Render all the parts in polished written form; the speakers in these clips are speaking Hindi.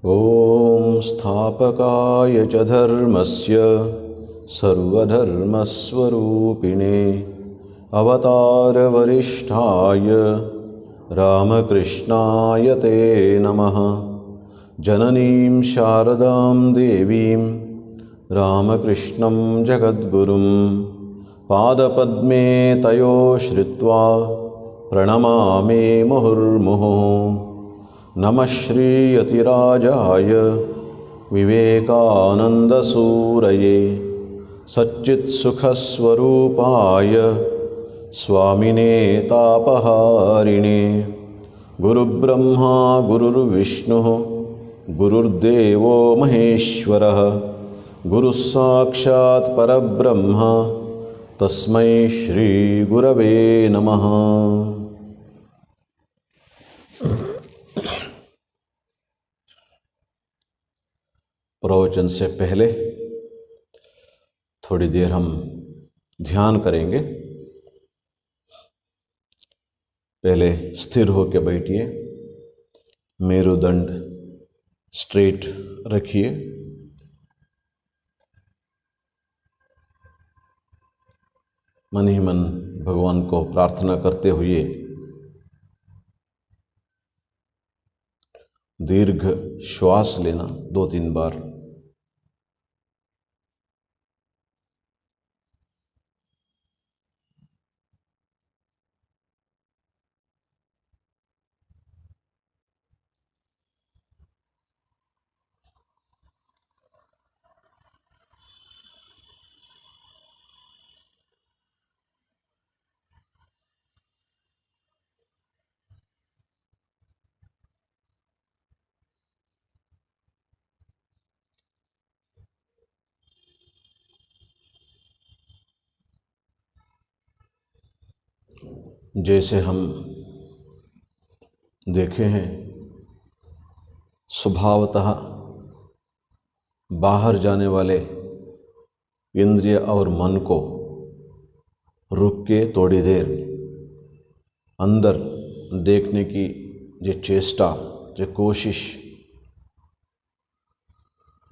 ॐ स्थापकाय च धर्मस्य सर्वधर्मस्वरूपिणे अवतारवरिष्ठाय रामकृष्णाय ते नमः। जननीं शारदां देवीं रामकृष्णं जगद्गुरुं पादपद्मे तयो श्रित्वा प्रणमामि मुहुर्मुहुः। नमः श्रीयतिराजाय विवेकानन्दसूरये सच्चित्सुखस्वरूपाय स्वामिने तापहारिणे। गुरुब्रह्मा गुरुर्विष्णुः गुरुर्देवो महेश्वरः गुरुस्साक्षात् परब्रह्म तस्मै श्रीगुरवे नमः। प्रवचन से पहले थोड़ी देर हम ध्यान करेंगे। पहले स्थिर होकर बैठिए, मेरुदंड स्ट्रेट रखिए। मन ही मन भगवान को प्रार्थना करते हुए दीर्घ श्वास लेना 2-3 बार। जैसे हम देखे हैं, स्वभावतः बाहर जाने वाले इंद्रिय और मन को रुक के थोड़ी देर अंदर देखने की जो चेष्टा, जो कोशिश,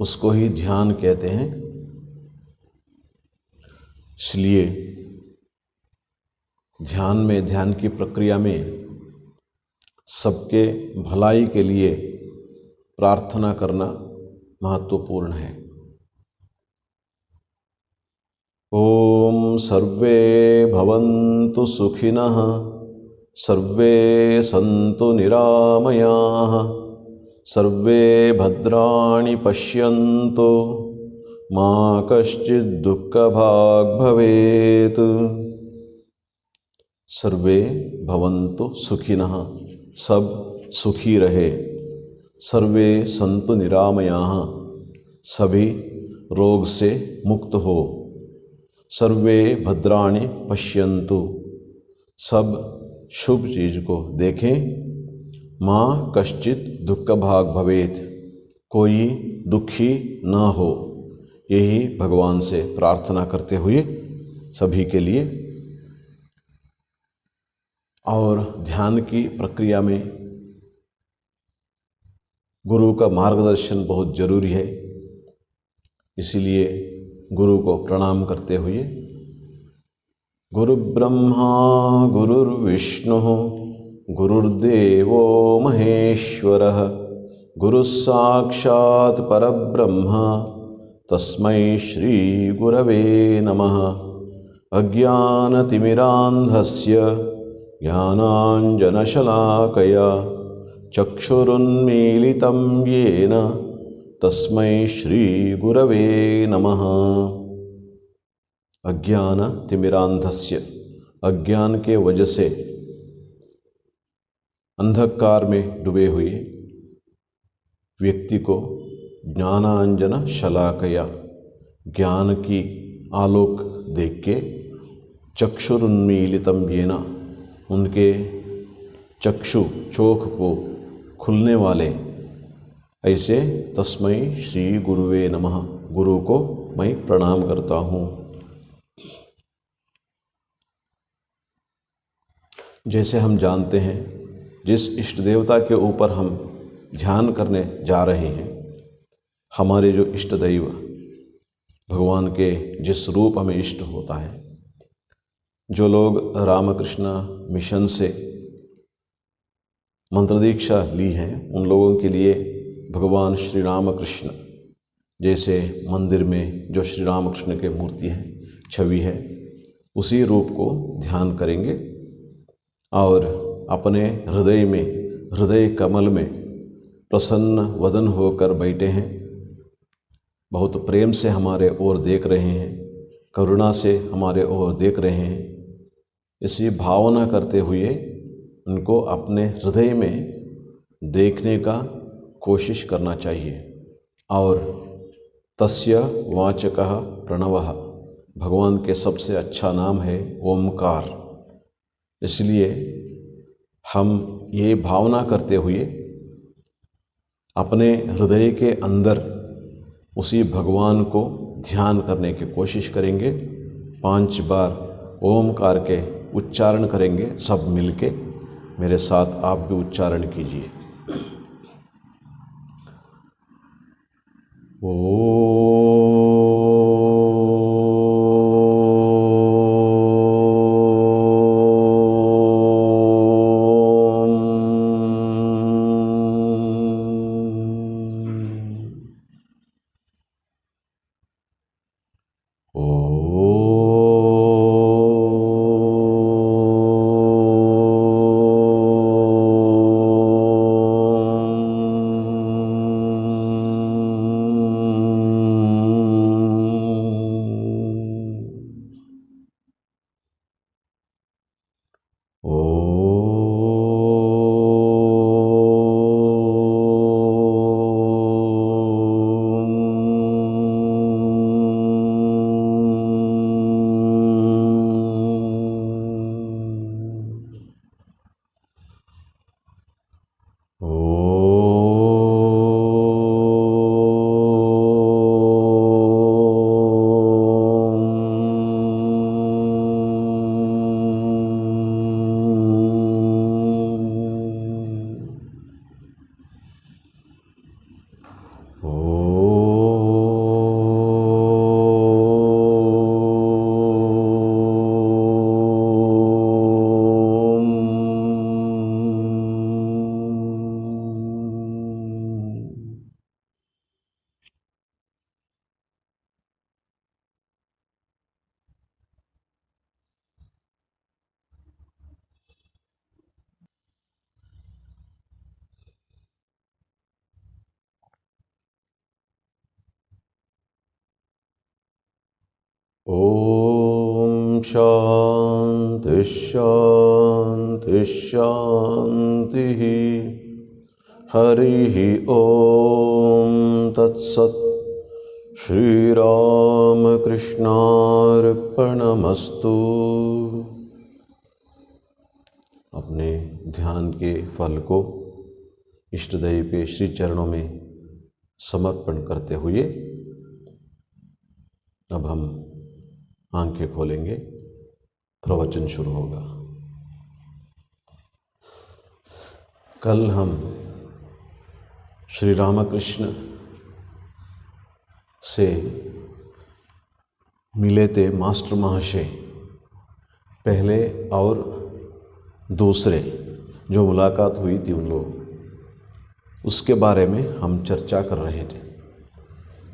उसको ही ध्यान कहते हैं। इसलिए ध्यान की प्रक्रिया में सबके भलाई के लिए प्रार्थना करना महत्वपूर्ण है। ओम सर्वे भवन्तु सुखिनः सर्वे सन्तु निरामयाः सर्वे भद्राणि पश्यन्तु मा कश्चित् दुःखभाग् भवेत्। सर्वे भवन्तु सुखिनः, सब सुखी रहे। सर्वे सन्तु निरामयाः, सभी रोग से मुक्त हो। सर्वे भद्राणि पश्यन्तु, सब शुभ चीज को देखें। माँ कश्चित् दुःखभाग् भवेत्, कोई दुखी न हो। यही भगवान से प्रार्थना करते हुए सभी के लिए। और ध्यान की प्रक्रिया में गुरु का मार्गदर्शन बहुत जरूरी है। इसीलिए गुरु को प्रणाम करते हुए, गुरु ब्रह्मा गुरुर्विष्णुः गुरुर्देवो महेश्वरः गुरुस्साक्षात् परब्रह्म तस्मै श्री गुरवे नमः। अज्ञानतिमिरान्धस्य ज्ञानाञ्जनशलाकया चक्षुरुन्मीलितं येन तस्मै श्रीगुरवे नमः। अज्ञान तिमिरांधस्य, अज्ञान के वजह से अंधकार में डूबे हुए व्यक्ति को ज्ञानांजन शलाकया, ज्ञान की आलोक देख के, चक्षुरुन्मीलितं येन, उनके चक्षु चोख को खुलने वाले, ऐसे तस्मै श्री गुरुवे नमः, गुरु को मैं प्रणाम करता हूँ। जैसे हम जानते हैं, जिस इष्ट देवता के ऊपर हम ध्यान करने जा रहे हैं। हमारे जो इष्ट दैव भगवान के जिस रूप हमें इष्ट होता है, जो लोग रामकृष्ण मिशन से मंत्र दीक्षा ली हैं, उन लोगों के लिए भगवान श्री रामकृष्ण जैसे मंदिर में जो श्री रामकृष्ण के मूर्ति है, छवि है, उसी रूप को ध्यान करेंगे और अपने हृदय में, हृदय कमल में प्रसन्न वदन होकर बैठे हैं। बहुत प्रेम से हमारे ओर देख रहे हैं, करुणा से हमारे ओर देख रहे हैं। इसी भावना करते हुए उनको अपने हृदय में देखने का कोशिश करना चाहिए। और तस्य वाचकः प्रणवः, भगवान के सबसे अच्छा नाम है ओमकार। इसलिए हम ये भावना करते हुए अपने हृदय के अंदर उसी भगवान को ध्यान करने की कोशिश करेंगे। 5 बार ओमकार के उच्चारण करेंगे सब मिलके। मेरे साथ आप भी उच्चारण कीजिए। ओम शांति शांति शांति। हरि ओम तत्सत्। श्री राम कृष्णार्पणमस्तु। अपने ध्यान के फल को इष्ट देव के श्री चरणों में समर्पण करते हुए अब हम आंखें खोलेंगे। प्रवचन शुरू होगा। कल हम श्री रामकृष्ण से मिले थे, मास्टर महाशय। पहले और दूसरे जो मुलाकात हुई थी उन लोगों, उसके बारे में हम चर्चा कर रहे थे।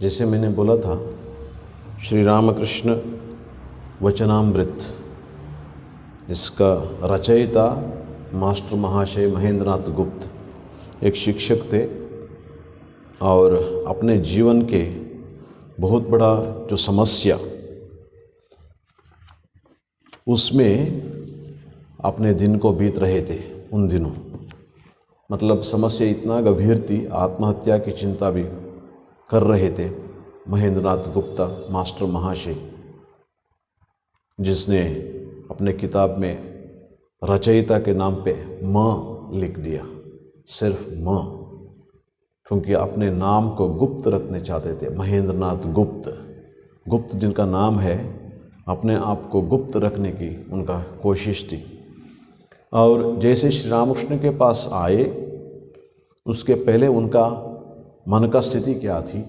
जैसे मैंने बोला था, श्री रामकृष्ण वचनामृत, इसका रचयिता मास्टर महाशय महेंद्रनाथ गुप्त एक शिक्षक थे और अपने जीवन के बहुत बड़ा जो समस्या, उसमें अपने दिन को बीत रहे थे उन दिनों। मतलब समस्या इतना गंभीर थी, आत्महत्या की चिंता भी कर रहे थे महेंद्रनाथ गुप्ता मास्टर महाशय, जिसने अपने किताब में रचयिता के नाम पे माँ लिख दिया, सिर्फ माँ, क्योंकि अपने नाम को गुप्त रखने चाहते थे। महेंद्रनाथ गुप्त, गुप्त जिनका नाम है, अपने आप को गुप्त रखने की उनका कोशिश थी। और जैसे श्री रामकृष्ण के पास आए, उसके पहले उनका मन का स्थिति क्या थी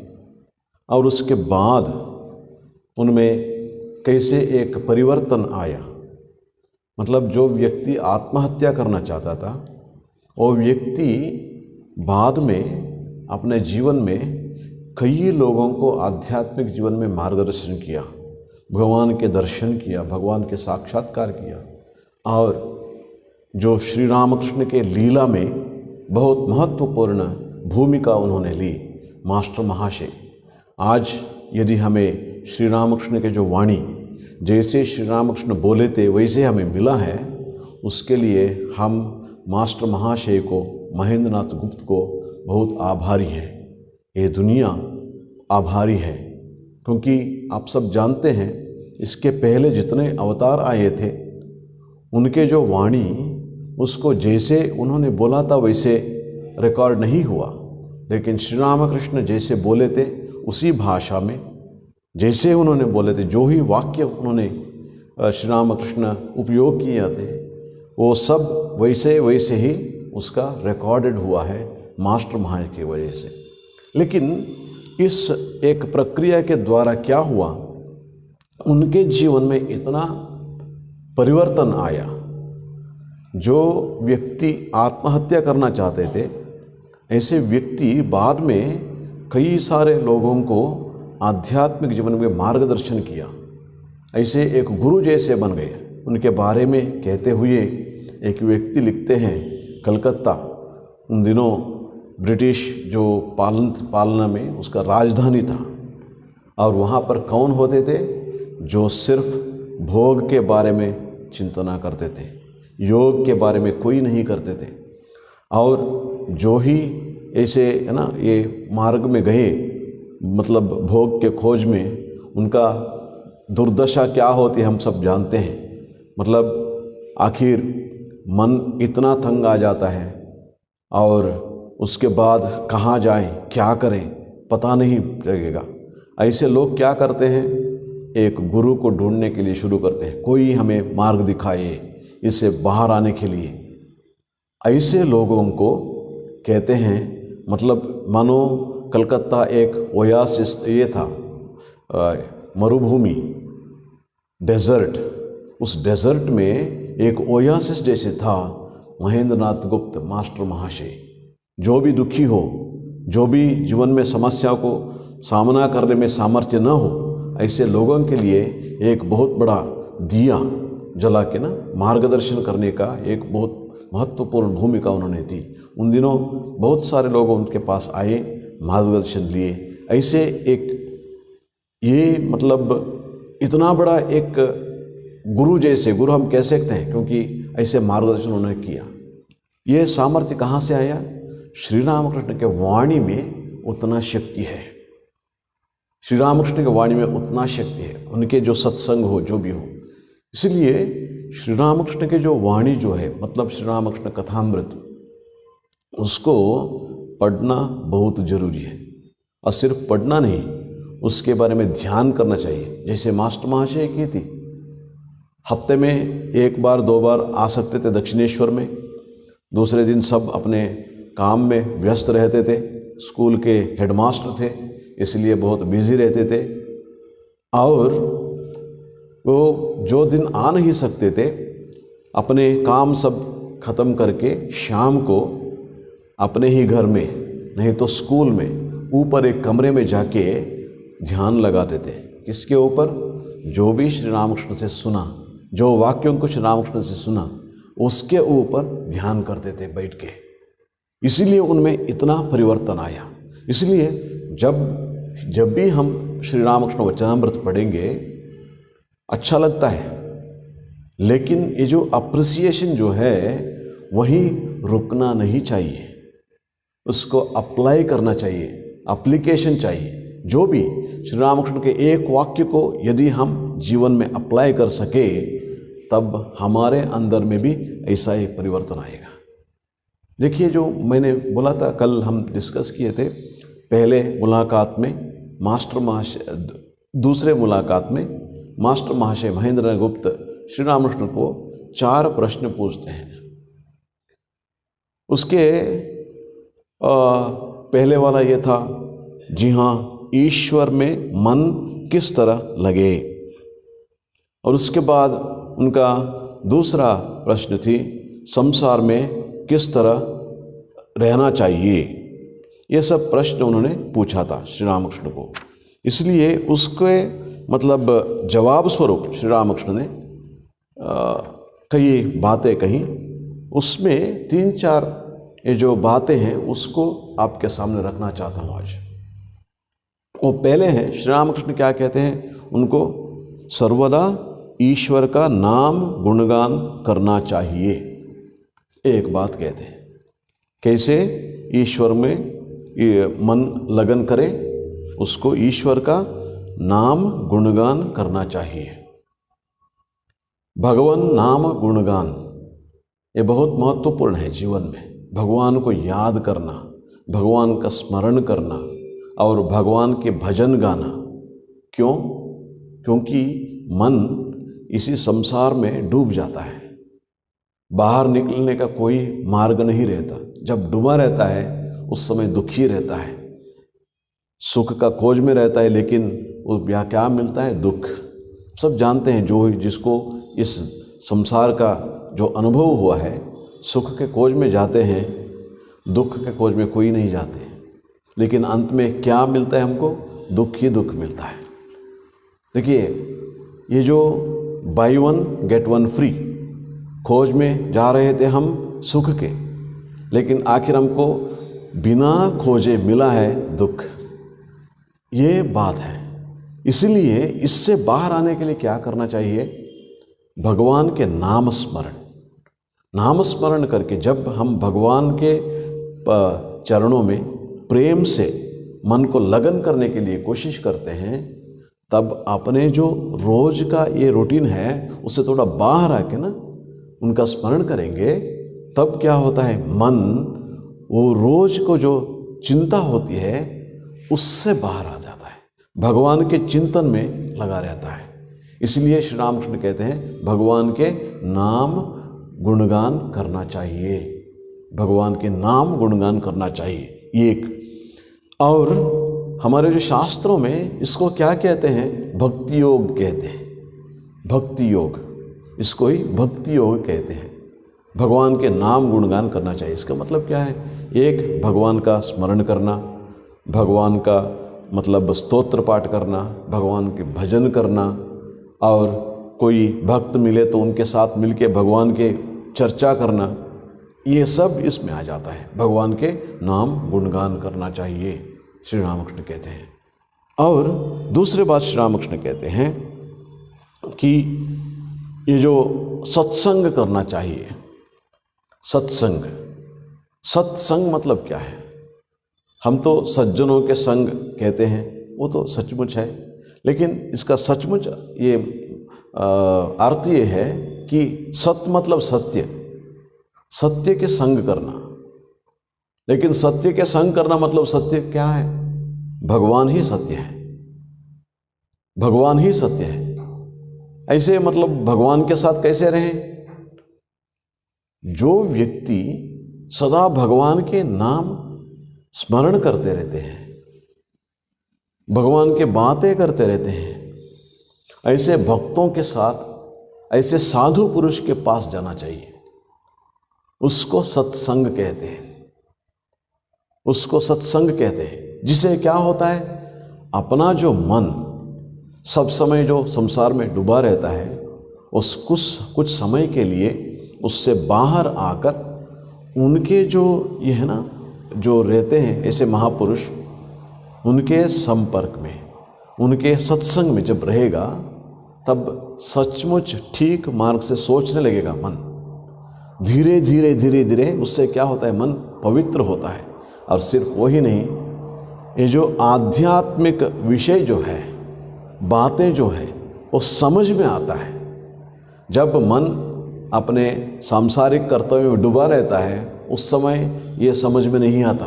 और उसके बाद उनमें कैसे एक परिवर्तन आया। मतलब जो व्यक्ति आत्महत्या करना चाहता था वो व्यक्ति बाद में अपने जीवन में कई लोगों को आध्यात्मिक जीवन में मार्गदर्शन किया, भगवान के दर्शन किया, भगवान के साक्षात्कार किया और जो श्री रामकृष्ण के लीला में बहुत महत्वपूर्ण भूमिका उन्होंने ली। मास्टर महाशय आज यदि हमें श्री रामकृष्ण के जो वाणी जैसे श्री रामकृष्ण बोले थे वैसे हमें मिला है, उसके लिए हम मास्टर महाशय को, महेंद्र नाथ गुप्त को बहुत आभारी हैं। ये दुनिया आभारी है, क्योंकि आप सब जानते हैं इसके पहले जितने अवतार आए थे उनके जो वाणी उसको जैसे उन्होंने बोला था वैसे रिकॉर्ड नहीं हुआ, लेकिन श्री रामकृष्ण जैसे बोले थे उसी भाषा में जैसे उन्होंने बोले थे, जो ही वाक्य उन्होंने श्री रामकृष्ण उपयोग किए थे वो सब वैसे वैसे ही उसका रिकॉर्डेड हुआ है मास्टर महाशय की वजह से। लेकिन इस एक प्रक्रिया के द्वारा क्या हुआ, उनके जीवन में इतना परिवर्तन आया। जो व्यक्ति आत्महत्या करना चाहते थे ऐसे व्यक्ति बाद में कई सारे लोगों को आध्यात्मिक जीवन में मार्गदर्शन किया, ऐसे एक गुरु जैसे बन गए। उनके बारे में कहते हुए एक व्यक्ति लिखते हैं, कलकत्ता उन दिनों ब्रिटिश जो पालना में उसका राजधानी था और वहाँ पर कौन होते थे, जो सिर्फ भोग के बारे में चिंतना करते थे, योग के बारे में कोई नहीं करते थे। और जो ही ऐसे है ना ये मार्ग में गए, मतलब भोग के खोज में, उनका दुर्दशा क्या होती है हम सब जानते हैं। मतलब आखिर मन इतना तंग आ जाता है और उसके बाद कहाँ जाएं, क्या करें, पता नहीं लगेगा। ऐसे लोग क्या करते हैं, एक गुरु को ढूंढने के लिए शुरू करते हैं, कोई हमें मार्ग दिखाए इससे बाहर आने के लिए। ऐसे लोगों को कहते हैं, मतलब मानो कलकत्ता एक ओयासिस ये था, मरुभूमि, डेजर्ट। उस डेजर्ट में एक ओयासिस जैसे था महेंद्र नाथ गुप्त मास्टर महाशय। जो भी दुखी हो, जो भी जीवन में समस्या को सामना करने में सामर्थ्य न हो, ऐसे लोगों के लिए एक बहुत बड़ा दिया जला के ना मार्गदर्शन करने का एक बहुत महत्वपूर्ण भूमिका उन्होंने दी। उन दिनों बहुत सारे लोग उनके पास आए, मार्गदर्शन लिए। ऐसे एक ये मतलब इतना बड़ा एक गुरु जैसे, गुरु हम कह सकते हैं क्योंकि ऐसे मार्गदर्शन उन्होंने किया। ये सामर्थ्य कहाँ से आया? श्री रामकृष्ण के वाणी में उतना शक्ति है, श्री रामकृष्ण के वाणी में उतना शक्ति है, उनके जो सत्संग हो, जो भी हो। इसलिए श्री रामकृष्ण के जो वाणी जो है, मतलब श्री रामकृष्ण कथामृत, उसको पढ़ना बहुत जरूरी है। और सिर्फ पढ़ना नहीं, उसके बारे में ध्यान करना चाहिए। जैसे मास्टर महाशय की थी, हफ्ते में 1 बार 2 बार आ सकते थे दक्षिणेश्वर में, दूसरे दिन सब अपने काम में व्यस्त रहते थे। स्कूल के हेडमास्टर थे इसलिए बहुत बिजी रहते थे, और वो जो दिन आ नहीं सकते थे अपने काम सब खत्म करके शाम को अपने ही घर में, नहीं तो स्कूल में, ऊपर एक कमरे में जाके ध्यान लगाते थे। किसके ऊपर? जो भी श्री रामकृष्ण से सुना, जो वाक्यों को श्री रामकृष्ण से सुना, उसके ऊपर ध्यान करते थे बैठ के। इसीलिए उनमें इतना परिवर्तन आया। इसलिए जब भी हम श्री रामकृष्ण वचनामृत पढ़ेंगे अच्छा लगता है, लेकिन ये जो अप्रिसिएशन जो है वहीं रुकना नहीं चाहिए, उसको अप्लाई करना चाहिए, एप्लीकेशन चाहिए। जो भी श्री रामकृष्ण के एक वाक्य को यदि हम जीवन में अप्लाई कर सके, तब हमारे अंदर में भी ऐसा एक परिवर्तन आएगा। देखिए, जो मैंने बोला था, कल हम डिस्कस किए थे पहले मुलाकात में मास्टर महाशय, दूसरे मुलाकात में मास्टर महाशय महेंद्र नाथ गुप्त श्री रामकृष्ण को 4 प्रश्न पूछते हैं। उसके पहले वाला ये था, जी हाँ, ईश्वर में मन किस तरह लगे। और उसके बाद उनका दूसरा प्रश्न थी, संसार में किस तरह रहना चाहिए। ये सब प्रश्न उन्होंने पूछा था श्री रामकृष्ण को। इसलिए उसके मतलब जवाब स्वरूप श्री रामकृष्ण ने कई बातें कहीं। उसमें 3-4 ये जो बातें हैं उसको आपके सामने रखना चाहता हूँ आज। वो पहले हैं, श्री रामकृष्ण क्या कहते हैं, उनको सर्वदा ईश्वर का नाम गुणगान करना चाहिए। एक बात कहते हैं, कैसे ईश्वर में ये मन लगन करे, उसको ईश्वर का नाम गुणगान करना चाहिए। भगवान नाम गुणगान ये बहुत महत्वपूर्ण है जीवन में। भगवान को याद करना, भगवान का स्मरण करना और भगवान के भजन गाना। क्यों? क्योंकि मन इसी संसार में डूब जाता है, बाहर निकलने का कोई मार्ग नहीं रहता। जब डूबा रहता है उस समय दुखी रहता है, सुख का खोज में रहता है, लेकिन उस क्या मिलता है? दुख। सब जानते हैं, जो जिसको इस संसार का जो अनुभव हुआ है, सुख के खोज में जाते हैं, दुख के खोज में कोई नहीं जाते। लेकिन अंत में क्या मिलता है हमको? दुख ही दुख मिलता है। देखिए, ये जो by one get one free खोज में जा रहे थे हम सुख के, लेकिन आखिर हमको बिना खोजे मिला है दुख। ये बात है। इसलिए इससे बाहर आने के लिए क्या करना चाहिए? भगवान के नाम स्मरण। नाम स्मरण करके जब हम भगवान के चरणों में प्रेम से मन को लगन करने के लिए कोशिश करते हैं, तब अपने जो रोज का ये रूटीन है उससे थोड़ा बाहर आके ना उनका स्मरण करेंगे, तब क्या होता है? मन वो रोज को जो चिंता होती है उससे बाहर आ जाता है, भगवान के चिंतन में लगा रहता है। इसलिए श्री रामकृष्ण कहते हैं भगवान के नाम गुणगान करना चाहिए, भगवान के नाम गुणगान करना चाहिए। एक और हमारे जो शास्त्रों में इसको क्या कहते हैं? भक्ति योग कहते हैं। भक्ति योग, इसको ही भक्ति योग कहते हैं। भगवान के नाम गुणगान करना चाहिए। इसका मतलब क्या है? एक, भगवान का स्मरण करना, भगवान का मतलब स्तोत्र पाठ करना, भगवान के भजन करना, और कोई भक्त मिले तो उनके साथ मिलके भगवान के चर्चा करना। ये सब इसमें आ जाता है। भगवान के नाम गुणगान करना चाहिए, श्री रामकृष्ण कहते हैं। और दूसरी बात श्री रामकृष्ण कहते हैं कि ये जो सत्संग करना चाहिए। सत्संग, सत्संग मतलब क्या है? हम तो सज्जनों के संग कहते हैं, वो तो सचमुच है, लेकिन इसका सचमुच ये अर्थ ये है कि सत मतलब सत्य, सत्य के संग करना। लेकिन सत्य के संग करना मतलब सत्य क्या है? भगवान ही सत्य है, भगवान ही सत्य है। ऐसे मतलब भगवान के साथ कैसे रहें? जो व्यक्ति सदा भगवान के नाम स्मरण करते रहते हैं, भगवान के बातें करते रहते हैं, ऐसे भक्तों के साथ, ऐसे साधु पुरुष के पास जाना चाहिए। उसको सत्संग कहते हैं, उसको सत्संग कहते हैं। जिसे क्या होता है? अपना जो मन सब समय जो संसार में डूबा रहता है, उस कुछ समय के लिए उससे बाहर आकर उनके जो ये है ना, जो रहते हैं ऐसे महापुरुष, उनके संपर्क में, उनके सत्संग में जब रहेगा, तब सचमुच ठीक मार्ग से सोचने लगेगा मन। धीरे धीरे धीरे धीरे उससे क्या होता है? मन पवित्र होता है। और सिर्फ वही नहीं, ये जो आध्यात्मिक विषय जो है, बातें जो है, वो समझ में आता है। जब मन अपने सांसारिक कर्तव्य में डूबा रहता है, उस समय ये समझ में नहीं आता,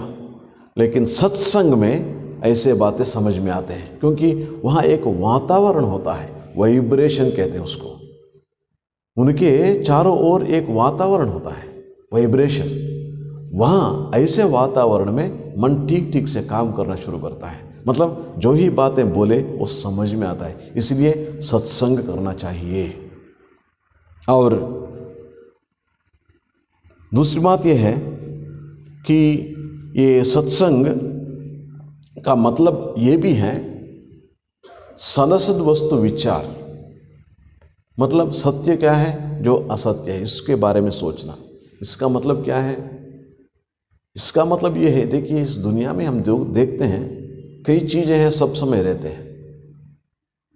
लेकिन सत्संग में ऐसे बातें समझ में आते हैं, क्योंकि वहाँ एक वातावरण होता है, वाइब्रेशन कहते हैं उसको। उनके चारों ओर एक वातावरण होता है, वाइब्रेशन। वहाँ ऐसे वातावरण में मन ठीक ठीक से काम करना शुरू करता है। मतलब जो ही बातें बोले वो समझ में आता है। इसलिए सत्संग करना चाहिए। और दूसरी बात यह है कि ये सत्संग का मतलब ये भी है सदसद वस्तु विचार। मतलब सत्य क्या है, जो असत्य है, इसके बारे में सोचना। इसका मतलब क्या है? इसका मतलब ये है, देखिए इस दुनिया में हम जो देखते हैं कई चीज़ें हैं सब समय रहते हैं,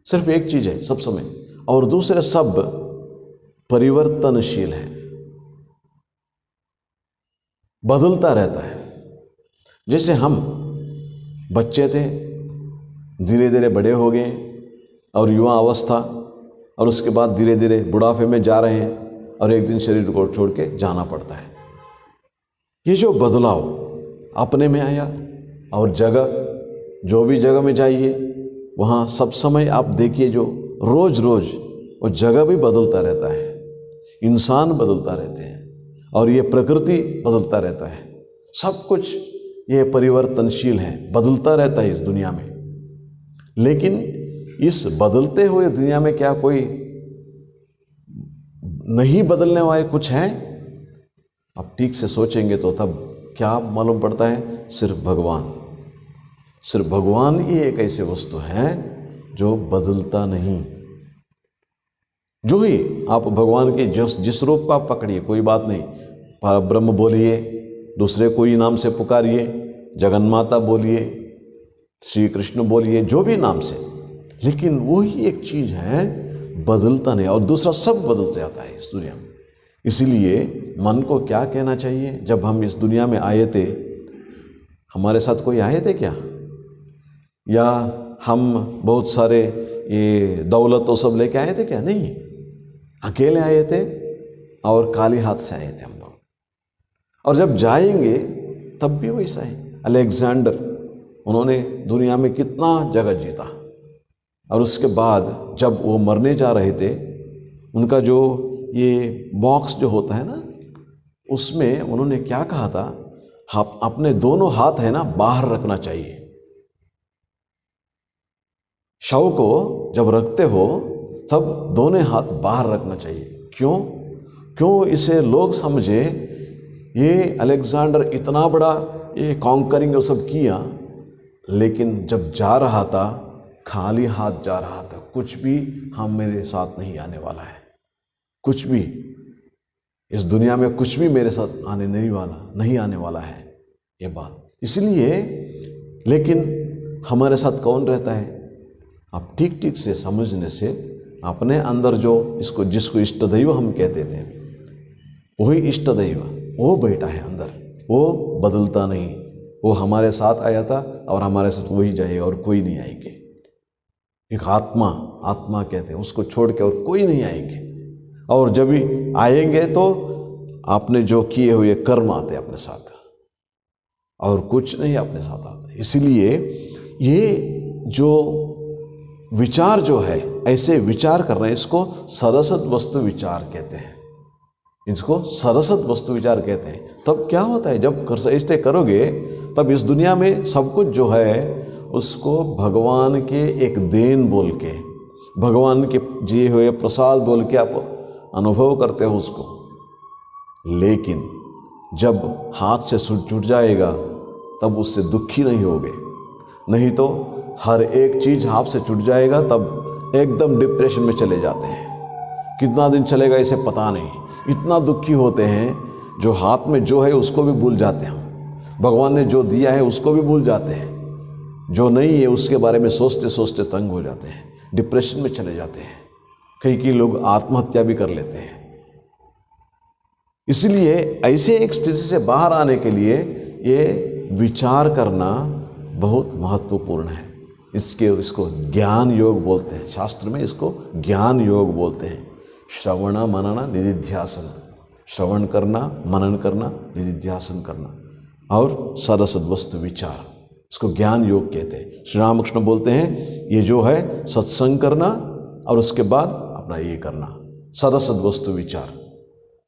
सिर्फ एक चीज़ है सब समय, और दूसरे सब परिवर्तनशील है, बदलता रहता है। जैसे हम बच्चे थे, धीरे धीरे बड़े हो गए और युवा अवस्था, और उसके बाद धीरे धीरे बुढ़ापे में जा रहे हैं और एक दिन शरीर को छोड़ के जाना पड़ता है। ये जो बदलाव अपने में आया, और जगह जो भी जगह में जाइए वहाँ सब समय आप देखिए जो रोज रोज वो जगह भी बदलता रहता है, इंसान बदलता रहते हैं, और ये प्रकृति बदलता रहता है। सब कुछ ये परिवर्तनशील है, बदलता रहता है इस दुनिया में। लेकिन इस बदलते हुए दुनिया में क्या कोई नहीं बदलने वाले कुछ है? अब ठीक से सोचेंगे तो तब क्या मालूम पड़ता है? सिर्फ भगवान। सिर्फ भगवान ही एक ऐसी वस्तु है जो बदलता नहीं। जो ही आप भगवान के जिस रूप को आप पकड़िए, कोई बात नहीं, परब्रह्म बोलिए, दूसरे कोई नाम से पुकारिए, जगन्माता बोलिए, श्री कृष्ण बोलिए, जो भी नाम से, लेकिन वो ही एक चीज़ है, बदलता नहीं, और दूसरा सब बदल जाता है इस दुनिया में। इसीलिए मन को क्या कहना चाहिए? जब हम इस दुनिया में आए थे, हमारे साथ कोई आए थे क्या? या हम बहुत सारे ये दौलत तो सब लेके आए थे क्या? नहीं, अकेले आए थे और खाली हाथ से आए थे हम लोग। और जब जाएंगे तब भी वैसा है। अलेक्जेंडर, उन्होंने दुनिया में कितना जगह जीता, और उसके बाद जब वो मरने जा रहे थे, उनका जो ये बॉक्स जो होता है ना, उसमें उन्होंने क्या कहा था? आप अपने दोनों हाथ है ना बाहर रखना चाहिए। शव को जब रखते हो तब दोनों हाथ बाहर रखना चाहिए। क्यों? इसे लोग समझे ये अलेक्जेंडर इतना बड़ा ये कॉन्करिंग वो सब किया, लेकिन जब जा रहा था खाली हाथ जा रहा था। कुछ भी हम मेरे साथ नहीं आने वाला है, कुछ भी इस दुनिया में कुछ भी मेरे साथ नहीं आने वाला है ये बात। इसलिए लेकिन हमारे साथ कौन रहता है? आप ठीक ठीक से समझने से अपने अंदर जो जिसको इष्ट दैव हम कहते थे, वही इष्ट दैव वो बैठा है अंदर, वो बदलता नहीं। वो हमारे साथ आया था और हमारे साथ वही जाएगा और कोई नहीं आएंगे। एक आत्मा कहते हैं, उसको छोड़ के और कोई नहीं आएंगे। और जब भी आएंगे तो आपने जो किए हुए कर्म आते अपने साथ, और कुछ नहीं अपने साथ आता। इसलिए ये जो विचार जो है, ऐसे विचार करना, इसको सरसद वस्तु विचार कहते हैं। इसको सरसद वस्तु विचार कहते हैं। तब क्या होता है? जब ऐसे करोगे तब इस दुनिया में सब कुछ जो है उसको भगवान के एक देन बोल के, भगवान के दिए हुए प्रसाद बोल के आप अनुभव करते हो उसको। लेकिन जब हाथ से छूट जाएगा तब उससे दुखी नहीं होगे। नहीं तो हर एक चीज़ हाथ से छूट जाएगा तब एकदम डिप्रेशन में चले जाते हैं। कितना दिन चलेगा इसे पता नहीं, इतना दुखी होते हैं। जो हाथ में जो है उसको भी भूल जाते हैं, भगवान ने जो दिया है उसको भी भूल जाते हैं, जो नहीं है उसके बारे में सोचते सोचते तंग हो जाते हैं, डिप्रेशन में चले जाते हैं। कई लोग आत्महत्या भी कर लेते हैं। इसलिए ऐसे एक स्थिति से बाहर आने के लिए ये विचार करना बहुत महत्वपूर्ण है। इसको ज्ञान योग बोलते हैं, शास्त्र में इसको ज्ञान योग बोलते हैं। श्रवण मनन निधिध्यासन, श्रवण करना, मनन करना, निधिध्यासन करना, और सरसद वस्तु विचार, इसको ज्ञान योग कहते हैं। श्री रामकृष्ण बोलते हैं ये जो है सत्संग करना और उसके बाद अपना ये करना, सरसद वस्तु विचार।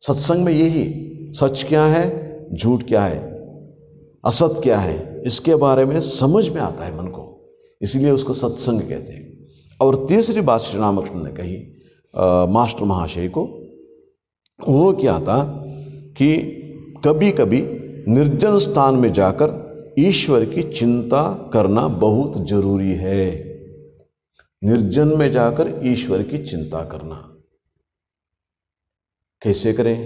सत्संग में यही सच क्या है, झूठ क्या है, असत क्या है, इसके बारे में समझ में आता है मन को, इसलिए उसको सत्संग कहते हैं। और तीसरी बात श्री रामकृष्ण ने कही मास्टर महाशय को, वो क्या था कि कभी कभी निर्जन स्थान में जाकर ईश्वर की चिंता करना बहुत जरूरी है। निर्जन में जाकर ईश्वर की चिंता करना कैसे करें?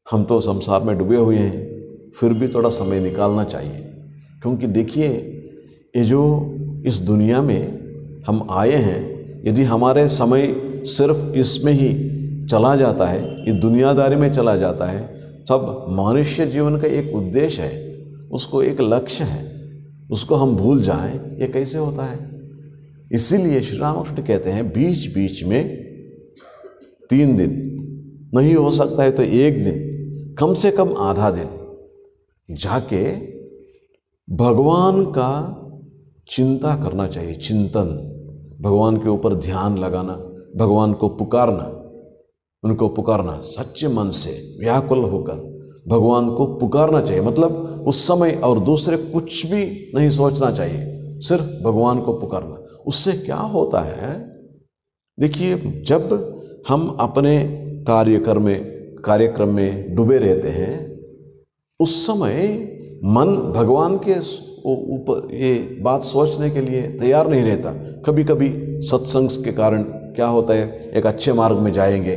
हम तो संसार में डूबे हुए हैं, फिर भी थोड़ा समय निकालना चाहिए। क्योंकि देखिए, ये जो इस दुनिया में हम आए हैं, यदि हमारे समय सिर्फ इसमें ही चला जाता है, ये दुनियादारी में चला जाता है, तब मनुष्य जीवन का एक उद्देश्य है, उसको एक लक्ष्य है, उसको हम भूल जाएं, ये कैसे होता है? इसीलिए श्री रामकृष्ण कहते हैं बीच बीच में 3 दिन, नहीं हो सकता है तो 1 दिन, कम से कम आधा दिन जाके भगवान का चिंता करना चाहिए। चिंतन, भगवान के ऊपर ध्यान लगाना, भगवान को पुकारना, उनको पुकारना सच्चे मन से व्याकुल होकर भगवान को पुकारना चाहिए। मतलब उस समय और दूसरे कुछ भी नहीं सोचना चाहिए, सिर्फ भगवान को पुकारना। उससे क्या होता है, देखिए, जब हम अपने कार्यक्रम में डूबे रहते हैं, उस समय मन भगवान के ऊपर ये बात सोचने के लिए तैयार नहीं रहता। कभी कभी सत्संग के कारण क्या होता है, एक अच्छे मार्ग में जाएंगे,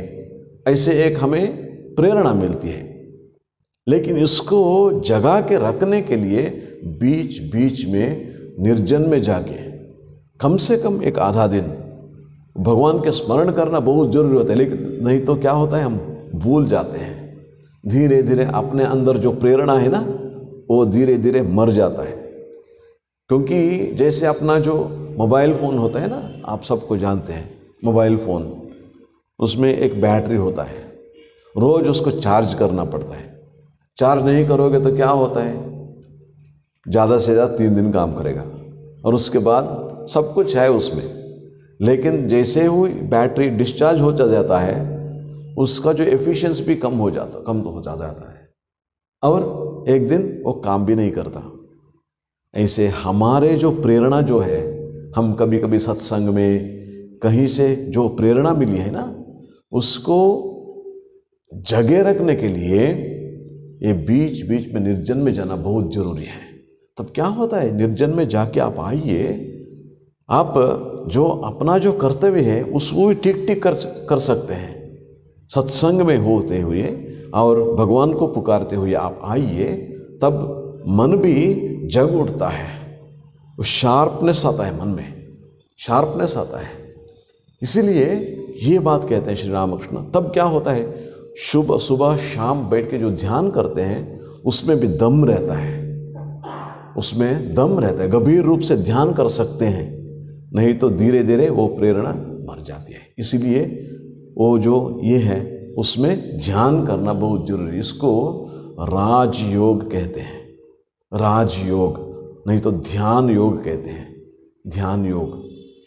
ऐसे एक हमें प्रेरणा मिलती है। लेकिन इसको जगा के रखने के लिए बीच बीच में निर्जन में जाके कम से कम एक आधा दिन भगवान के स्मरण करना बहुत जरूरी होता है। लेकिन नहीं तो क्या होता है, हम भूल जाते हैं। धीरे धीरे अपने अंदर जो प्रेरणा है ना, वो धीरे धीरे मर जाता है। क्योंकि जैसे अपना जो मोबाइल फ़ोन होता है ना, आप सबको जानते हैं, मोबाइल फ़ोन, उसमें एक बैटरी होता है, रोज़ उसको चार्ज करना पड़ता है। चार्ज नहीं करोगे तो क्या होता है, ज़्यादा से ज़्यादा 3 दिन काम करेगा और उसके बाद सब कुछ है उसमें, लेकिन जैसे ही बैटरी डिस्चार्ज हो जाता है, उसका जो एफिशिएंसी भी कम हो जाता है और एक दिन वो काम भी नहीं करता। ऐसे हमारे जो प्रेरणा जो है, हम कभी कभी सत्संग में कहीं से जो प्रेरणा मिली है ना, उसको जगे रखने के लिए ये बीच बीच में निर्जन में जाना बहुत जरूरी है। तब क्या होता है, निर्जन में जाके आप आइए, आप जो अपना जो कर्तव्य है उसको भी ठीक ठीक कर सकते हैं। सत्संग में होते हुए और भगवान को पुकारते हुए आप आइए, तब मन भी जग उठता है, वो शार्पनेस आता है, मन में शार्पनेस आता है। इसीलिए ये बात कहते हैं श्री रामकृष्ण। तब क्या होता है, सुबह शाम बैठ के जो ध्यान करते हैं उसमें भी दम रहता है, उसमें दम रहता है, गंभीर रूप से ध्यान कर सकते हैं। नहीं तो धीरे धीरे वो प्रेरणा मर जाती है। इसीलिए वो जो ये है, उसमें ध्यान करना बहुत जरूरी है। इसको राजयोग कहते हैं, राजयोग, नहीं तो ध्यान योग कहते हैं, ध्यान योग।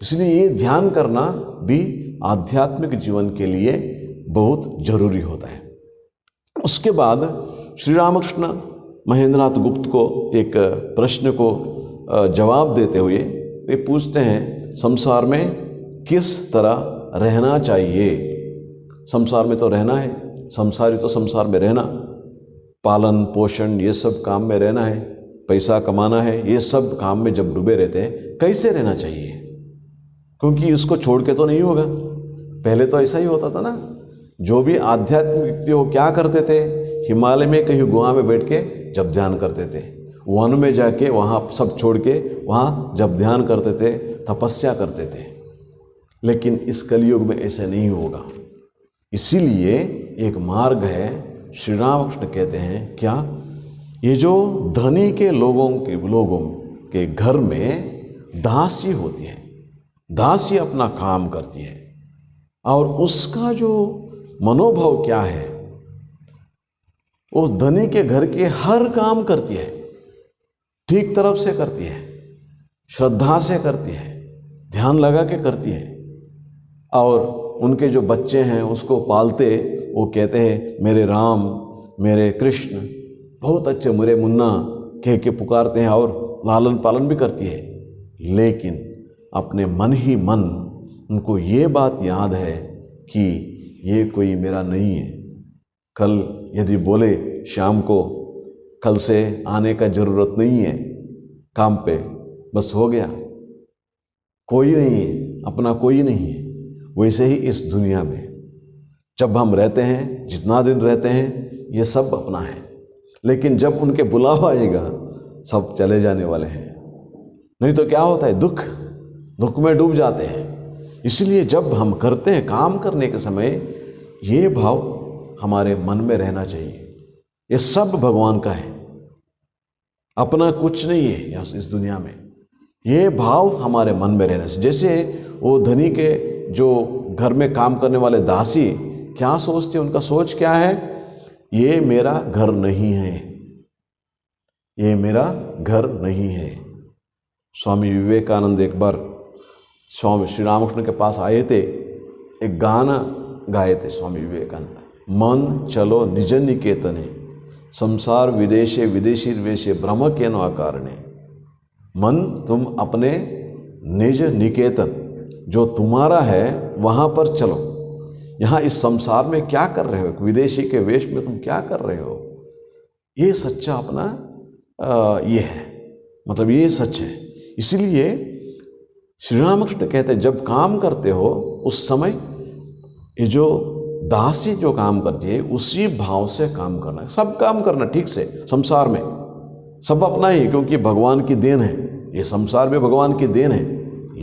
इसलिए ये ध्यान करना भी आध्यात्मिक जीवन के लिए बहुत जरूरी होता है। उसके बाद श्री रामकृष्ण महेंद्रनाथ गुप्त को एक प्रश्न को जवाब देते हुए वे पूछते हैं, संसार में किस तरह रहना चाहिए? संसार में तो रहना है, संसारी तो संसार में रहना, पालन पोषण ये सब काम में रहना है, पैसा कमाना है, ये सब काम में जब डूबे रहते हैं, कैसे रहना चाहिए? क्योंकि इसको छोड़ के तो नहीं होगा। पहले तो ऐसा ही होता था ना, जो भी आध्यात्मिक व्यक्ति हो क्या करते थे, हिमालय में कहीं गुहा में बैठ के जब ध्यान करते थे, वन में जाके वहाँ सब छोड़ के वहाँ जब ध्यान करते थे, तपस्या करते थे। लेकिन इस कलयुग में ऐसे नहीं होगा। इसीलिए एक मार्ग है, श्री रामकृष्ण कहते हैं क्या, ये जो धनी के लोगों के घर में दासी होती है, दासी अपना काम करती है और उसका जो मनोभाव क्या है, वो धनी के घर के हर काम करती है, ठीक तरफ से करती है, श्रद्धा से करती है, ध्यान लगा के करती है। और उनके जो बच्चे हैं उसको पालते, वो कहते हैं मेरे राम, मेरे कृष्ण, बहुत अच्छे मुरे मुन्ना कह के पुकारते हैं और लालन पालन भी करती है, लेकिन अपने मन ही मन उनको ये बात याद है कि ये कोई मेरा नहीं है। कल यदि बोले शाम को कल से आने का ज़रूरत नहीं है काम पे, बस हो गया, कोई नहीं है, अपना कोई नहीं है। वैसे ही इस दुनिया में जब हम रहते हैं, जितना दिन रहते हैं, ये सब अपना है, लेकिन जब उनके बुलावा आएगा सब चले जाने वाले हैं। नहीं तो क्या होता है, दुख में डूब जाते हैं। इसलिए जब हम करते हैं, काम करने के समय ये भाव हमारे मन में रहना चाहिए, ये सब भगवान का है, अपना कुछ नहीं है इस दुनिया में। ये भाव हमारे मन में रहने से, जैसे वो धनी के जो घर में काम करने वाले दासी क्या सोचते हैं, उनका सोच क्या है, ये मेरा घर नहीं है, ये मेरा घर नहीं है। स्वामी विवेकानंद एक बार स्वामी श्री रामकृष्ण के पास आए थे, एक गाना गाए थे स्वामी विवेकानंद, मन चलो निज निकेतने संसार विदेशे विदेशी वेशे ब्रह्म के नो आकारणे। मन तुम अपने निज निकेतन जो तुम्हारा है वहाँ पर चलो। यहाँ इस संसार में क्या कर रहे हो, विदेशी के वेश में तुम क्या कर रहे हो, ये सच्चा अपना ये है, मतलब ये सच है। इसलिए श्री रामकृष्ण कहते हैं जब काम करते हो उस समय ये जो दासी जो काम करती है उसी भाव से काम करना है। सब काम करना ठीक से, संसार में सब अपना ही, क्योंकि भगवान की देन है, ये संसार भी भगवान की देन है,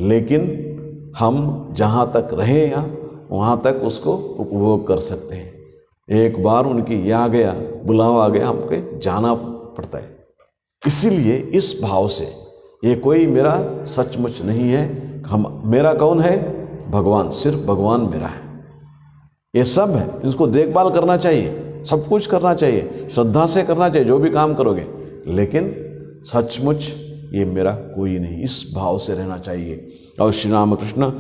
लेकिन हम जहाँ तक रहे या वहाँ तक उसको उपभोग कर सकते हैं। एक बार उनकी यह आ गया, बुलावा आ गया, हमको जाना पड़ता है। इसीलिए इस भाव से ये कोई मेरा सचमुच नहीं है, हम मेरा कौन है, भगवान, सिर्फ भगवान मेरा है। ये सब है, इसको देखभाल करना चाहिए, सब कुछ करना चाहिए, श्रद्धा से करना चाहिए जो भी काम करोगे, लेकिन सचमुच ये मेरा कोई नहीं, इस भाव से रहना चाहिए। और श्री रामकृष्ण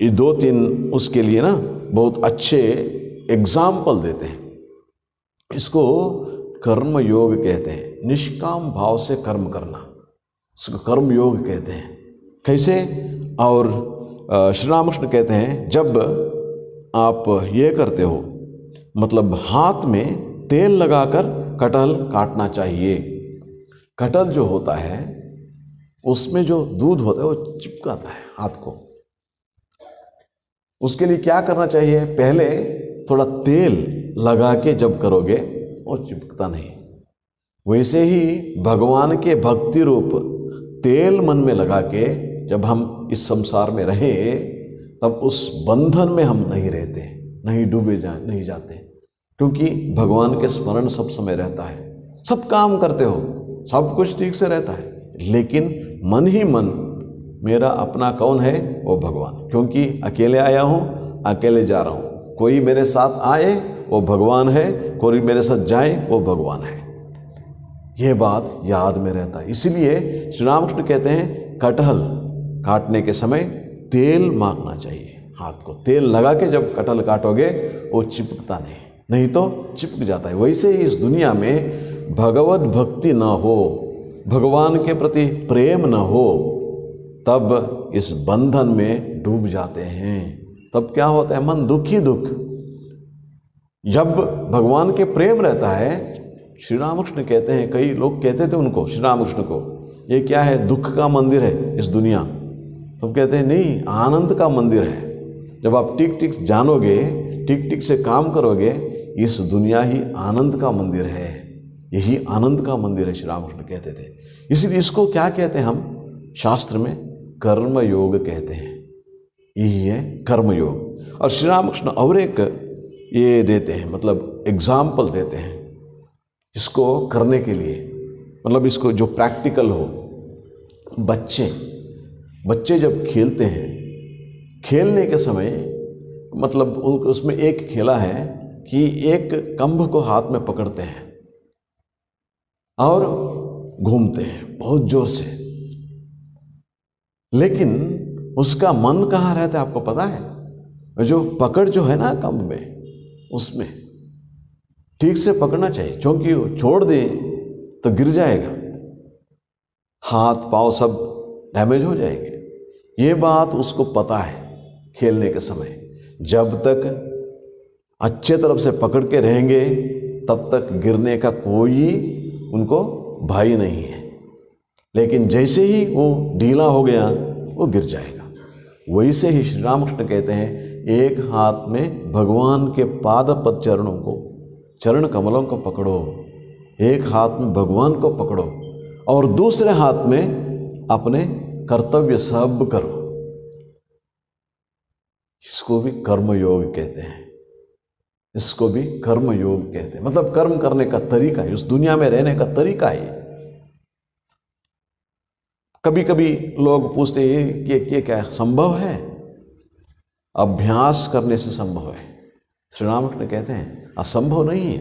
ये 2-3 उसके लिए ना बहुत अच्छे एग्जाम्पल देते हैं। इसको कर्म योग कहते हैं, निष्काम भाव से कर्म करना, इसको कर्म योग कहते हैं। कैसे? और श्री रामकृष्ण कहते हैं जब आप ये करते हो, मतलब हाथ में तेल लगाकर कटहल काटना चाहिए। कटहल जो होता है उसमें जो दूध होता है वो चिपकाता है हाथ को। उसके लिए क्या करना चाहिए, पहले थोड़ा तेल लगा के जब करोगे वो चिपकता नहीं। वैसे ही भगवान के भक्ति रूप तेल मन में लगा के जब हम इस संसार में रहे तब उस बंधन में हम नहीं रहते, नहीं डूबे नहीं जाते, क्योंकि भगवान के स्मरण सब समय रहता है। सब काम करते हो, सब कुछ ठीक से रहता है, लेकिन मन ही मन मेरा अपना कौन है, वो भगवान। क्योंकि अकेले आया हूँ, अकेले जा रहा हूँ, कोई मेरे साथ आए वो भगवान है, कोई मेरे साथ जाए वो भगवान है। ये बात याद में रहता है। इसलिए श्री रामकृष्ण कहते हैं कटहल काटने के समय तेल माखना चाहिए, हाथ को तेल लगा के जब कटहल काटोगे वो चिपकता नहीं तो चिपक जाता है। वैसे ही इस दुनिया में भगवत भक्ति ना हो, भगवान के प्रति प्रेम न हो, तब इस बंधन में डूब जाते हैं। तब क्या होता है, मन दुख ही दुख। जब भगवान के प्रेम रहता है, श्री रामकृष्ण कहते हैं, कई लोग कहते थे उनको, श्री रामकृष्ण को, ये क्या है, दुख का मंदिर है इस दुनिया। तो कहते हैं नहीं, आनंद का मंदिर है। जब आप ठीक ठीक जानोगे, ठीक ठीक से काम करोगे, इस दुनिया ही आनंद का मंदिर है, यही आनंद का मंदिर है, श्री रामकृष्ण कहते थे। इसलिए इसको क्या कहते हैं हम शास्त्र में, कर्म योग कहते हैं। यही है कर्म योग। और श्री रामकृष्ण और एक ये देते हैं, मतलब एग्जाम्पल देते हैं इसको करने के लिए, मतलब इसको जो प्रैक्टिकल हो। बच्चे जब खेलते हैं, खेलने के समय मतलब उसमें एक खेला है कि एक कंब को हाथ में पकड़ते हैं और घूमते हैं बहुत जोर से, लेकिन उसका मन कहाँ रहता है आपको पता है? जो पकड़ जो है ना कंब में, उसमें ठीक से पकड़ना चाहिए, क्योंकि वो छोड़ दे तो गिर जाएगा, हाथ पाँव सब डैमेज हो जाएंगे। ये बात उसको पता है खेलने के समय। जब तक अच्छे तरफ से पकड़ के रहेंगे तब तक गिरने का कोई उनको भय नहीं है। लेकिन जैसे ही वो ढीला हो गया वो गिर जाएगा। वैसे ही श्री रामकृष्ण कहते हैं, एक हाथ में भगवान के पाद पद चरणों को, चरण कमलों को पकड़ो, एक हाथ में भगवान को पकड़ो और दूसरे हाथ में अपने कर्तव्य सब करो। इसको भी कर्मयोग कहते हैं, इसको भी कर्म योग कहते हैं। मतलब कर्म करने का तरीका है, उस दुनिया में रहने का तरीका है। कभी कभी लोग पूछते हैं कि क्या संभव है? अभ्यास करने से संभव है। श्री रामकृष्ण कहते हैं असंभव नहीं है,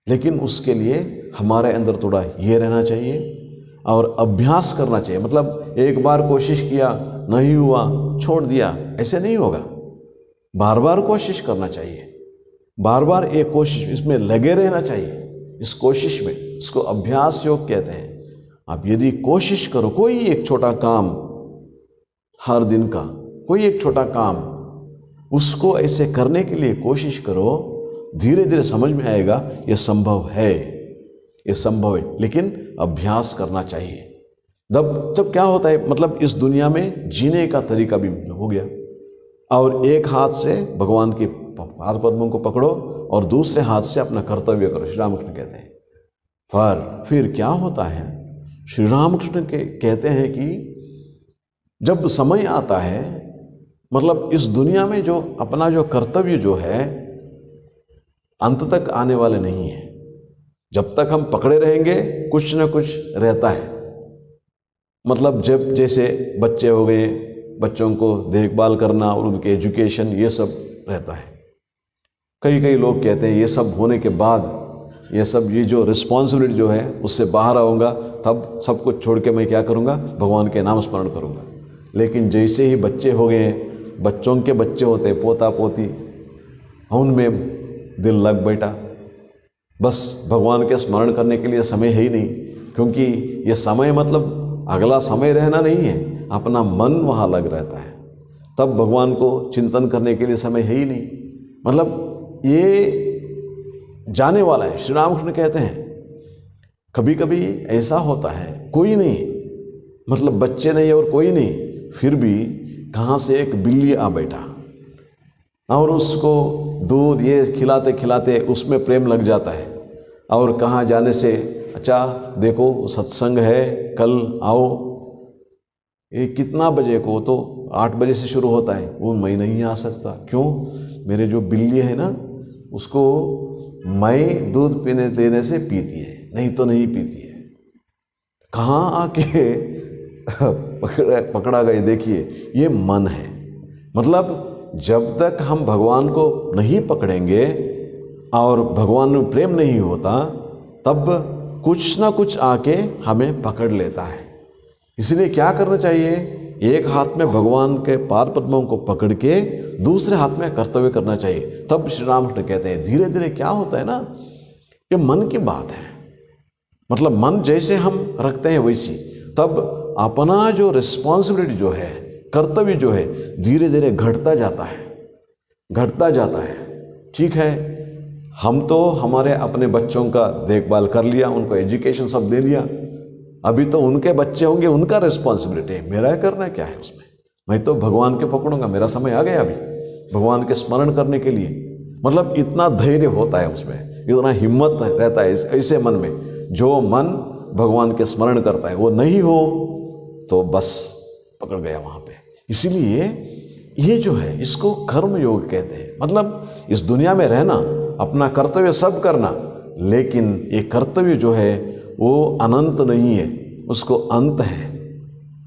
लेकिन उसके लिए हमारे अंदर थोड़ा ये रहना चाहिए और अभ्यास करना चाहिए। मतलब एक बार कोशिश किया, नहीं हुआ, छोड़ दिया, ऐसे नहीं होगा। बार बार कोशिश करना चाहिए, बार बार एक कोशिश इसमें लगे रहना चाहिए। इस कोशिश में, इसको अभ्यास योग कहते हैं। आप यदि कोशिश करो, कोई एक छोटा काम, हर दिन का कोई एक छोटा काम, उसको ऐसे करने के लिए कोशिश करो, धीरे धीरे समझ में आएगा ये संभव है, ये संभव है। लेकिन अभ्यास करना चाहिए। जब क्या होता है, मतलब इस दुनिया में जीने का तरीका भी हो गया, और एक हाथ से भगवान के पाद पद्मों को पकड़ो और दूसरे हाथ से अपना कर्तव्य करो, श्री रामकृष्ण कहते हैं। फिर क्या होता है, श्री रामकृष्ण कहते हैं कि जब समय आता है, मतलब इस दुनिया में जो अपना जो कर्तव्य जो है अंत तक आने वाले नहीं है। जब तक हम पकड़े रहेंगे कुछ न कुछ रहता है। मतलब जब जैसे बच्चे हो गए, बच्चों को देखभाल करना और उनके एजुकेशन, ये सब रहता है। कई लोग कहते हैं ये सब होने के बाद, ये जो रिस्पॉन्सिबिलिटी जो है उससे बाहर आऊँगा, तब सब कुछ छोड़ के मैं क्या करूँगा, भगवान के नाम स्मरण करूँगा। लेकिन जैसे ही बच्चे हो गए, बच्चों के बच्चे होते, पोता पोती, उनमें दिल लग बैठा, बस भगवान के स्मरण करने के लिए समय है ही नहीं। क्योंकि ये समय मतलब अगला समय रहना नहीं है, अपना मन वहाँ लग रहता है, तब भगवान को चिंतन करने के लिए समय है ही नहीं। मतलब ये जाने वाला है। श्री रामकृष्ण कहते हैं कभी कभी ऐसा होता है, कोई नहीं, मतलब बच्चे नहीं और कोई नहीं, फिर भी कहाँ से एक बिल्ली आ बैठा और उसको दूध ये खिलाते खिलाते उसमें प्रेम लग जाता है। और कहाँ जाने से, अच्छा देखो सत्संग है कल आओ, ये कितना बजे को, तो 8 बजे से शुरू होता है, वो मैं नहीं आ सकता। क्यों? मेरे जो बिल्ली है ना, उसको मैं दूध पीने देने से पीती है, नहीं तो नहीं पीती है। कहाँ आके पकड़ा गए। देखिए ये मन है। मतलब जब तक हम भगवान को नहीं पकड़ेंगे और भगवान में प्रेम नहीं होता, तब कुछ ना कुछ आके हमें पकड़ लेता है। इसलिए क्या करना चाहिए, एक हाथ में भगवान के पाद पद्मों को पकड़ के दूसरे हाथ में कर्तव्य करना चाहिए। तब श्री रामकृष्ण कहते हैं धीरे धीरे क्या होता है ना, ये मन की बात है। मतलब मन जैसे हम रखते हैं वैसी, तब अपना जो रिस्पॉन्सिबिलिटी जो है, कर्तव्य जो है, धीरे धीरे घटता जाता है, घटता जाता है। ठीक है, हम तो हमारे अपने बच्चों का देखभाल कर लिया, उनको एजुकेशन सब दे लिया, अभी तो उनके बच्चे होंगे, उनका रिस्पॉन्सिबिलिटी है, मेरा करना क्या है उसमें। मैं तो भगवान के पकड़ूंगा, मेरा समय आ गया अभी भगवान के स्मरण करने के लिए। मतलब इतना धैर्य होता है उसमें, इतना हिम्मत रहता है ऐसे मन में। जो मन भगवान के स्मरण करता है, वो नहीं हो तो बस पकड़ गया वहाँ पे। इसीलिए ये जो है इसको कर्म योग कहते हैं। मतलब इस दुनिया में रहना, अपना कर्तव्य सब करना, लेकिन ये कर्तव्य जो है वो अनंत नहीं है, उसको अंत है,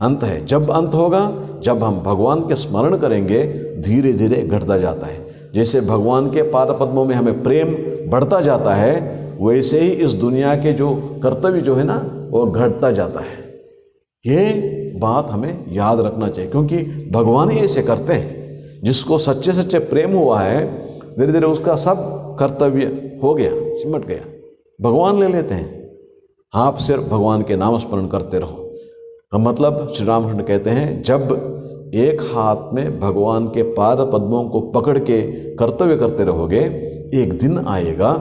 अंत है। जब अंत होगा, जब हम भगवान के स्मरण करेंगे, धीरे धीरे घटता जाता है। जैसे भगवान के पाद पद्मों में हमें प्रेम बढ़ता जाता है, वैसे ही इस दुनिया के जो कर्तव्य जो है ना, वो घटता जाता है। ये बात हमें याद रखना चाहिए, क्योंकि भगवान ही ऐसे करते हैं। जिसको सच्चे सच्चे प्रेम हुआ है, धीरे धीरे उसका सब कर्तव्य हो गया, सिमट गया। भगवान ले लेते हैं, आप सिर्फ भगवान के नाम स्मरण करते रहो। हम मतलब श्री रामकृष्ण कहते हैं, जब एक हाथ में भगवान के पाद पद्मों को पकड़ के कर्तव्य करते रहोगे, एक दिन आएगा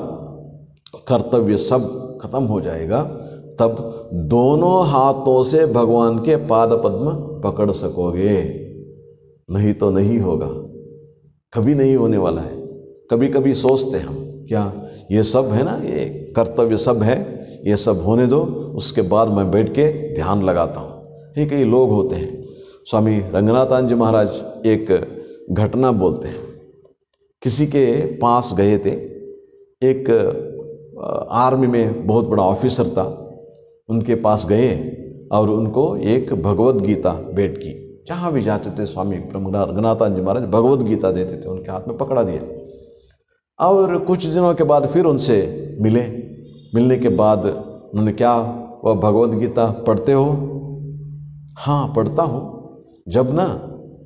कर्तव्य सब खत्म हो जाएगा, तब दोनों हाथों से भगवान के पाद पद्म पकड़ सकोगे। नहीं तो नहीं होगा, कभी नहीं होने वाला है। कभी कभी सोचते हैं हम, क्या ये सब है ना, ये कर्तव्य सब है, ये सब होने दो, उसके बाद मैं बैठ के ध्यान लगाता हूँ। ये कई लोग होते हैं। स्वामी रंगनाथान जी महाराज एक घटना बोलते हैं, किसी के पास गए थे, एक आर्मी में बहुत बड़ा ऑफिसर था, उनके पास गए और उनको एक भगवत गीता भेंट की। जहाँ भी जाते थे स्वामी रंगनाथान जी महाराज भगवत गीता देते थे, उनके हाथ में पकड़ा दिया। और कुछ दिनों के बाद फिर उनसे मिले। मिलने के बाद उन्होंने, क्या वह भगवत गीता पढ़ते हो? हाँ पढ़ता हूँ। जब ना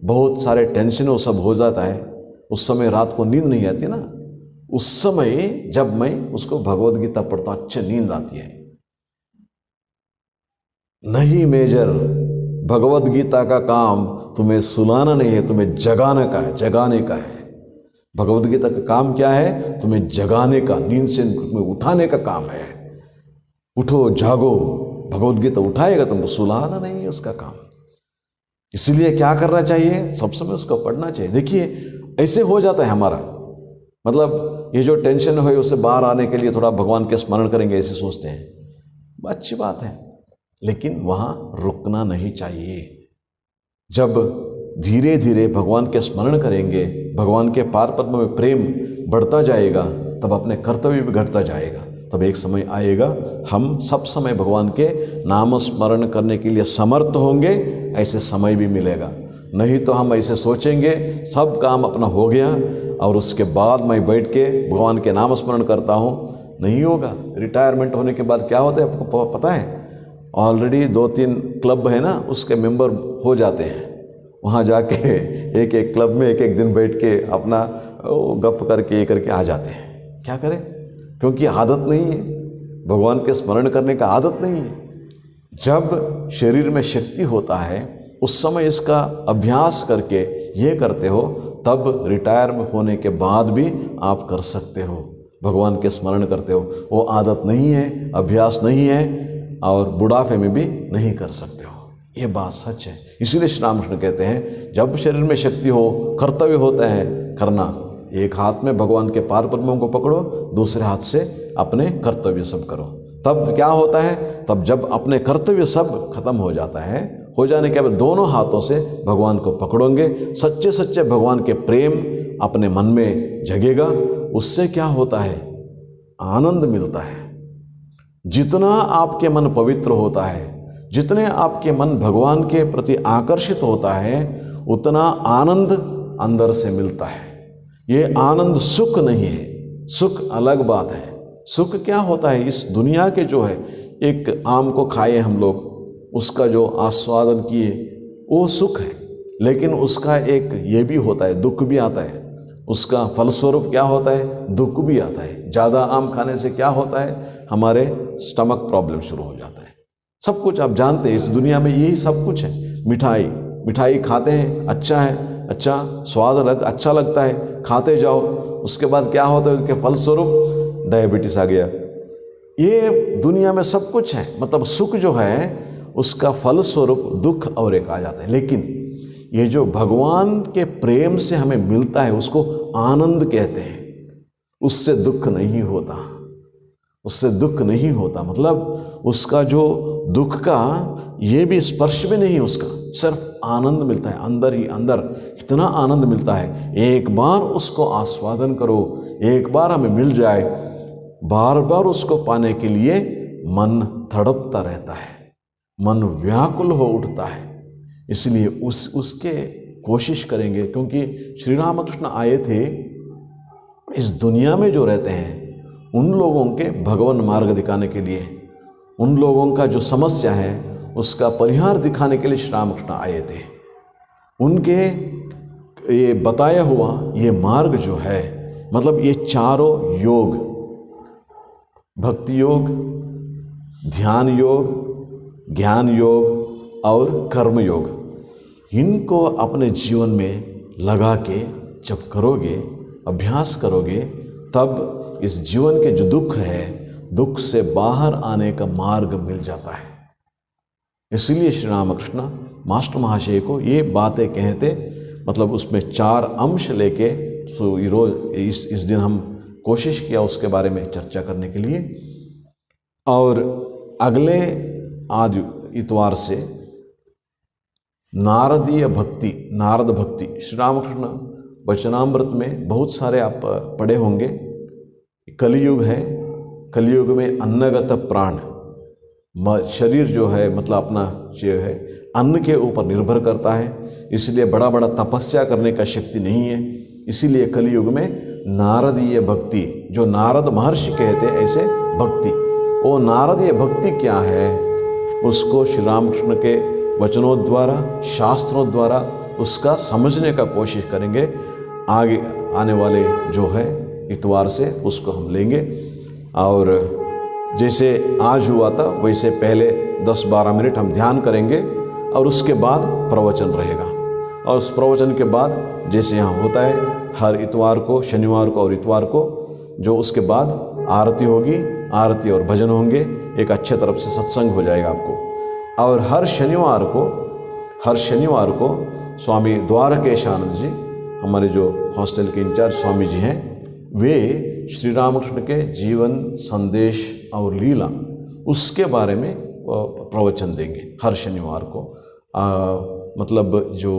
बहुत सारे टेंशन वो सब हो जाता है, उस समय रात को नींद नहीं आती ना, उस समय जब मैं उसको भगवत गीता पढ़ता हूँ अच्छी नींद आती है। नहीं मेजर, भगवत गीता का काम तुम्हें सुलाना नहीं है, तुम्हें जगाने का है, जगाने का है। भगवत गीता का काम क्या है? तुम्हें जगाने का, नींद से तुम्हें उठाने का काम है। उठो जागो, भगवत गीता उठाएगा, तुमको सुलाना नहीं है उसका काम। इसलिए क्या करना चाहिए? सब समय उसको पढ़ना चाहिए। देखिए ऐसे हो जाता है हमारा, मतलब ये जो टेंशन है उससे बाहर आने के लिए थोड़ा भगवान के स्मरण करेंगे, ऐसे सोचते हैं, अच्छी बात है, लेकिन वहाँ रुकना नहीं चाहिए। जब धीरे धीरे भगवान के स्मरण करेंगे, भगवान के पाद पद्म में प्रेम बढ़ता जाएगा, तब अपने कर्तव्य भी घटता जाएगा। तब एक समय आएगा हम सब समय भगवान के नाम स्मरण करने के लिए समर्थ होंगे, ऐसे समय भी मिलेगा। नहीं तो हम ऐसे सोचेंगे सब काम अपना हो गया और उसके बाद मैं बैठ के भगवान के नाम स्मरण करता हूँ, नहीं होगा। रिटायरमेंट होने के बाद क्या होता है आपको पता है? ऑलरेडी 2-3 क्लब है ना, उसके मेंबर हो जाते हैं। वहाँ जाके एक एक क्लब में एक एक दिन बैठ के अपना गप करके ये करके आ जाते हैं। क्या करें? क्योंकि आदत नहीं है, भगवान के स्मरण करने का आदत नहीं है। जब शरीर में शक्ति होता है उस समय इसका अभ्यास करके ये करते हो, तब रिटायर होने के बाद भी आप कर सकते हो, भगवान के स्मरण करते हो। वो आदत नहीं है, अभ्यास नहीं है, और बुढ़ापे में भी नहीं कर सकते हो। ये बात सच है। इसीलिए श्री रामकृष्ण कहते हैं, जब शरीर में शक्ति हो, कर्तव्य होता है करना, एक हाथ में भगवान के पाद पद्मों को पकड़ो, दूसरे हाथ से अपने कर्तव्य सब करो। तब क्या होता है? तब जब अपने कर्तव्य सब खत्म हो जाता है, हो जाने के बाद दोनों हाथों से भगवान को पकड़ोगे, सच्चे सच्चे भगवान के प्रेम अपने मन में जगेगा। उससे क्या होता है? आनंद मिलता है। जितना आपके मन पवित्र होता है, जितने आपके मन भगवान के प्रति आकर्षित होता है, उतना आनंद अंदर से मिलता है। ये आनंद सुख नहीं है, सुख अलग बात है। सुख क्या होता है? इस दुनिया के जो है, एक आम को खाए हम लोग, उसका जो आस्वादन किए वो सुख है, लेकिन उसका एक ये भी होता है, दुख भी आता है। उसका फलस्वरूप क्या होता है? दुख भी आता है। ज़्यादा आम खाने से क्या होता है? हमारे स्टमक प्रॉब्लम शुरू हो जाता है। सब कुछ आप जानते हैं, इस दुनिया में यही सब कुछ है। मिठाई खाते हैं, अच्छा है, अच्छा स्वाद अच्छा लगता है, खाते जाओ, उसके बाद क्या होता है? उसके फलस्वरूप डायबिटीज आ गया। ये दुनिया में सब कुछ है, मतलब सुख जो है उसका फलस्वरूप दुख और एक आ जाता है। लेकिन ये जो भगवान के प्रेम से हमें मिलता है उसको आनंद कहते हैं। उससे दुख नहीं होता, उससे दुख नहीं होता, मतलब उसका जो दुख का ये भी स्पर्श भी नहीं, उसका सिर्फ आनंद मिलता है। अंदर ही अंदर इतना आनंद मिलता है। एक बार उसको आस्वादन करो, एक बार हमें मिल जाए, बार बार उसको पाने के लिए मन तड़पता रहता है, मन व्याकुल हो उठता है। इसलिए उसके कोशिश करेंगे, क्योंकि श्री रामकृष्ण आए थे इस दुनिया में जो रहते हैं उन लोगों के भगवान मार्ग दिखाने के लिए, उन लोगों का जो समस्या है उसका परिहार दिखाने के लिए श्री रामकृष्ण आए थे। उनके ये बताया हुआ ये मार्ग जो है, मतलब ये चारों योग, भक्ति योग, ध्यान योग, ज्ञान योग और कर्म योग, इनको अपने जीवन में लगा के जब करोगे, अभ्यास करोगे, तब इस जीवन के जो दुख है, दुख से बाहर आने का मार्ग मिल जाता है। इसलिए श्री रामकृष्ण मास्टर महाशय को ये बातें कहते, मतलब उसमें 4 अंश लेके इस दिन हम कोशिश किया उसके बारे में चर्चा करने के लिए। और अगले आज इतवार से नारदीय भक्ति, नारद भक्ति, श्री रामकृष्ण वचनामृत में बहुत सारे आप पढ़े होंगे। कलयुग है, कलयुग में अन्नगत प्राण, शरीर जो है मतलब अपना जो है अन्न के ऊपर निर्भर करता है, इसलिए बड़ा बड़ा तपस्या करने का शक्ति नहीं है। इसीलिए कलयुग में नारदीय भक्ति, जो नारद महर्षि कहते हैं ऐसे भक्ति, वो नारदीय भक्ति क्या है, उसको श्री रामकृष्ण के वचनों द्वारा, शास्त्रों द्वारा उसका समझने का कोशिश करेंगे। आगे आने वाले जो है इतवार से उसको हम लेंगे। और जैसे आज हुआ था वैसे पहले 10-12 मिनट हम ध्यान करेंगे और उसके बाद प्रवचन रहेगा। और उस प्रवचन के बाद जैसे यहाँ होता है हर इतवार को, शनिवार को और इतवार को, जो उसके बाद आरती होगी, आरती और भजन होंगे, एक अच्छे तरफ से सत्संग हो जाएगा आपको। और हर शनिवार को स्वामी द्वारकेशानंद जी, हमारे जो हॉस्टल के इंचार्ज स्वामी जी हैं, वे श्री रामकृष्ण के जीवन, संदेश और लीला उसके बारे में प्रवचन देंगे हर शनिवार को। मतलब जो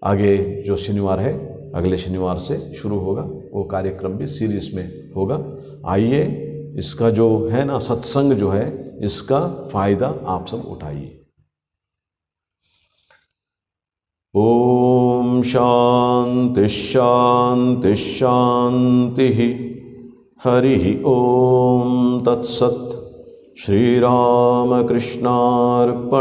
आगे जो शनिवार है, अगले शनिवार से शुरू होगा, वो कार्यक्रम भी सीरीज में होगा। आइए, इसका जो है ना सत्संग जो है, इसका फायदा आप सब उठाइए। ओम शांति शांति शांति। हरि ओम तत्सत्। श्री राम कृष्णार्पणमस्तु।